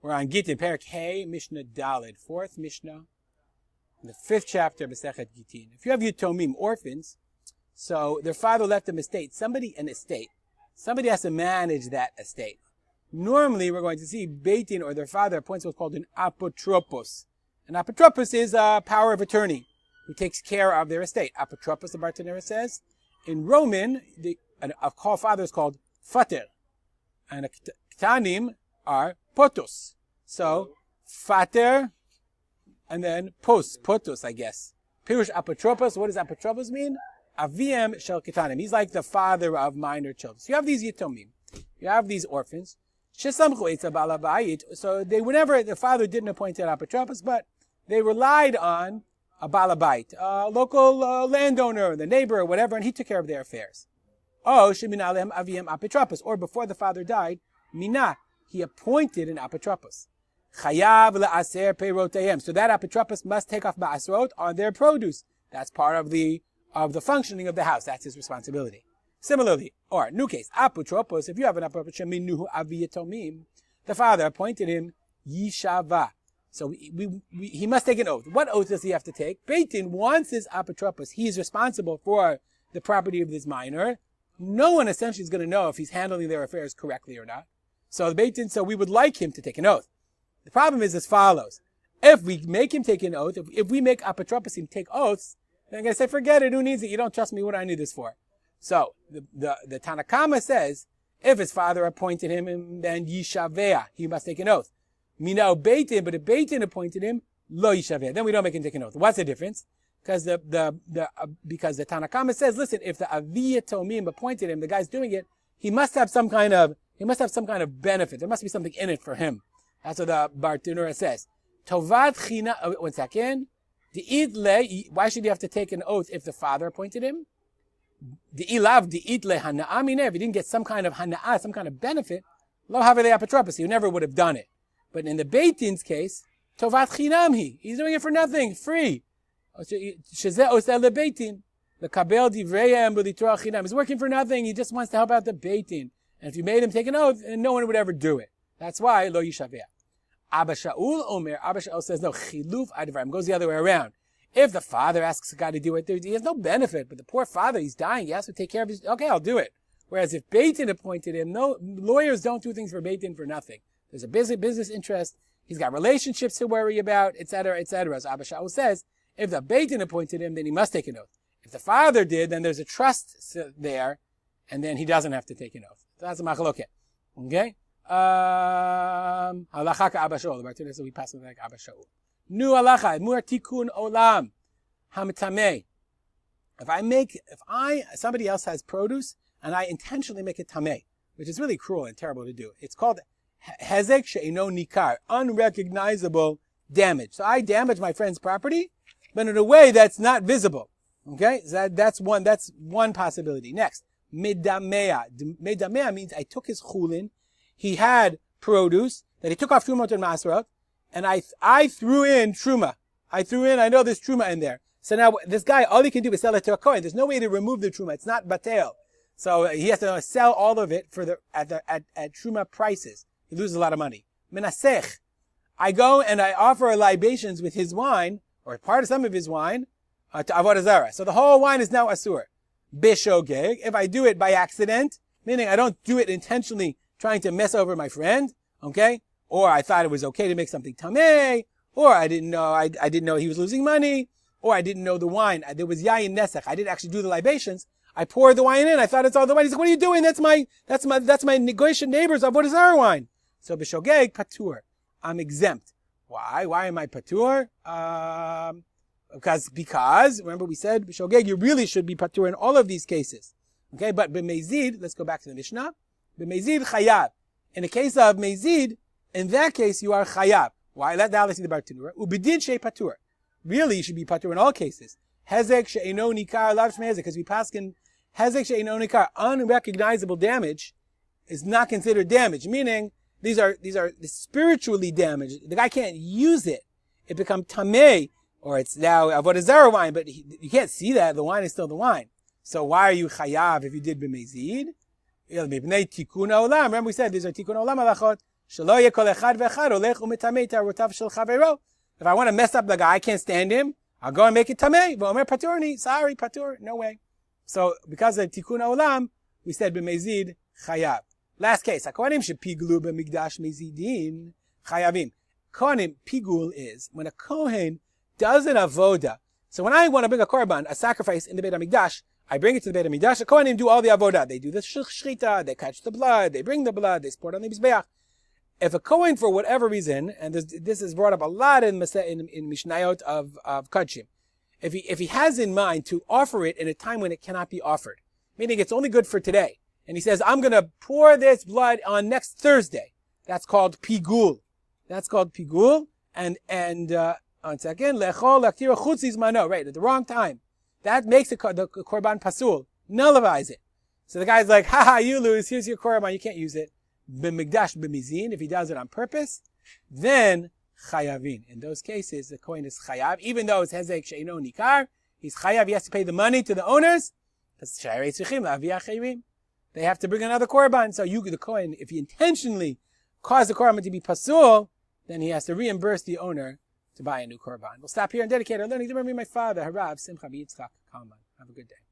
We're on Gittin, Perek Hey, Mishnah Daled, fourth Mishnah, in the fifth chapter of Masechet Gittin. If you have Yatomim, orphans, so their father left them an estate. Somebody has to manage that estate. Normally, we're going to see Beit Din or their father appoints what's called an apotropos. An apotropos is a power of attorney who takes care of their estate. Apotropos, the Bartanera says. In Roman, a father is called fater, and ktanim are potos. So, fater, and then potos, I guess. Pirush apotropos, what does apotropos mean? Aviem shel ketanim. He's like the father of minor children. So you have these yatomim. You have these orphans. Shesamchu etza balabayit. So whenever the father didn't appoint an apotropos, but they relied on a balabayit, a local landowner, the neighbor, or whatever, and he took care of their affairs. Oh, shemin alem aviem apotropos. Or before the father died, mina, he appointed an apotropos. Chayav la'aser peiroteihem. So that apotropos must take off ba'asrot on their produce. That's part of the functioning of the house. That's his responsibility. Similarly, or new case, apotropos, if you have an apotropos, sheminuhu aviyatomim, the father appointed him yishava. So he must take an oath. What oath does he have to take? Beit Din wants his apotropos. He is responsible for the property of this minor. No one essentially is going to know if he's handling their affairs correctly or not. So the Beit Din, so we would like him to take an oath. The problem is as follows. If we make him take an oath, if we make apotropos him take oaths, then I'm going to say, forget it, who needs it? You don't trust me, what do I need this for? So, the Tanakama says, if his father appointed him, then yishavea, he must take an oath. Minau Beit Din, but if Beit Din appointed him, lo yishavea, then we don't make him take an oath. What's the difference? Because the Tanakama says, listen, if the Aviyatomim appointed him, the guy's doing it, he must have some kind of benefit. There must be something in it for him. That's what the Bartanura says. Tovat china, one second. Why should he have to take an oath if the father appointed him? If he didn't get some kind of hana'ah, some kind of benefit, lo havele apotropos, he never would have done it. But in the Beit Din's case, tovat chinam he's doing it for nothing, free. Shezeh oseh leBeit Din, lekabel divreihem b'litorah chinam. He's working for nothing. He just wants to help out the Beit Din. And if you made him take an oath, no one would ever do it. That's why lo yishaveh. Abba Shaul says, no, chiluf advarim, goes the other way around. If the father asks a guy to do it, he has no benefit, but the poor father, he's dying, he has to take care of his, okay, I'll do it. Whereas if Beit Din appointed him, no, lawyers don't do things for Beit Din for nothing. There's a business interest, he's got relationships to worry about, etc., etc. As Abba Shaul says, if the Beit Din appointed him, then he must take an oath. If the father did, then there's a trust there, and then he doesn't have to take an oath. So that's a machloket. Okay? Halacha ka Abba Shaul. The Bartanura says we pass it like Abba Shaul. Nu halacha, more Tikkun Olam, hamtameh. Somebody else has produce, and I intentionally make it tameh, which is really cruel and terrible to do. It's called hezek she'ino nikar, unrecognizable damage. So I damage my friend's property, but in a way that's not visible. Okay? So that's one possibility. Next, medamea. Medamea means I took his chulin. He had produce that he took off Trumot and Masrot, and I threw in Truma. I know there's Truma in there. So now this guy, all he can do is sell it to a Kohen. There's no way to remove the Truma. It's not Batel. So he has to sell all of it at Truma prices. He loses a lot of money. Menasech. I go and I offer libations with his wine, or some of his wine, to Avodah Zarah. So the whole wine is now Asur. Bishogeg. If I do it by accident, meaning I don't do it intentionally, trying to mess over my friend, okay? Or I thought it was okay to make something tameh, or I didn't know he was losing money, or I didn't know the wine. There was yayin nesech. I didn't actually do the libations. I poured the wine in. I thought it's all the wine. He said, "What are you doing? That's my negotiation neighbors of what is our wine?" So b'shogeg patur. I'm exempt. Why? Why am I patur? Because remember we said b'shogeg you really should be patur in all of these cases. Okay, but b'mezid, let's go back to the Mishnah. B'mezid chayav. In the case of mezid, in that case you are chayav. Why? Let's see the Bartanura. Ubidin shei patur. Really, you should be patur in all cases. Hezek she'eno nikar lav shmei hezek, because we paskin hezek she'eno nikar, unrecognizable damage is not considered damage. Meaning these are spiritually damaged. The guy can't use it. It becomes tameh, or it's now avodah zarah wine, but you can't see that. The wine is still the wine. So why are you chayav if you did b'mezid? Tikkun Olam. Remember we said these are Tikkun Olam halachot. If I want to mess up the guy, I can't stand him, I'll go and make it tamei. V'omer paturni, sorry, patur, no way. So, because of Tikkun Olam, we said b'mezid chayav. Last case, hakohanim shepiglu b'mikdash mezidin chayavim. Kohanim, pigul is when a kohen does an avoda. So when I want to bring a korban, a sacrifice in the Beit HaMikdash, I bring it to the Beit HaMikdash. The kohanim do all the avoda. They do the shechita, they catch the blood, they bring the blood, they pour it on the mizbeach. If a kohen, for whatever reason, and this is brought up a lot in Mishnayot of Kodshim, if he has in mind to offer it in a time when it cannot be offered, meaning it's only good for today, and he says, I'm going to pour this blood on next Thursday, that's called pigul. That's called pigul, and 1 second, lechol laktira chutz zmano, right, at the wrong time. That makes the korban pasul, nullifies it. So the guy's like, haha, you lose, here's your korban, you can't use it. B'mikdash b'mizin, if he does it on purpose, then chayavin. In those cases, the kohen is chayav, even though it's hezek she'ino nikar, he's chayav, he has to pay the money to the owners, they have to bring another korban. So you, the kohen, if he intentionally caused the korban to be pasul, then he has to reimburse the owner to buy a new korban. We'll stop here and dedicate our learning to remember my father, Harav Simcha B'Yitzchak Kalman. Have a good day.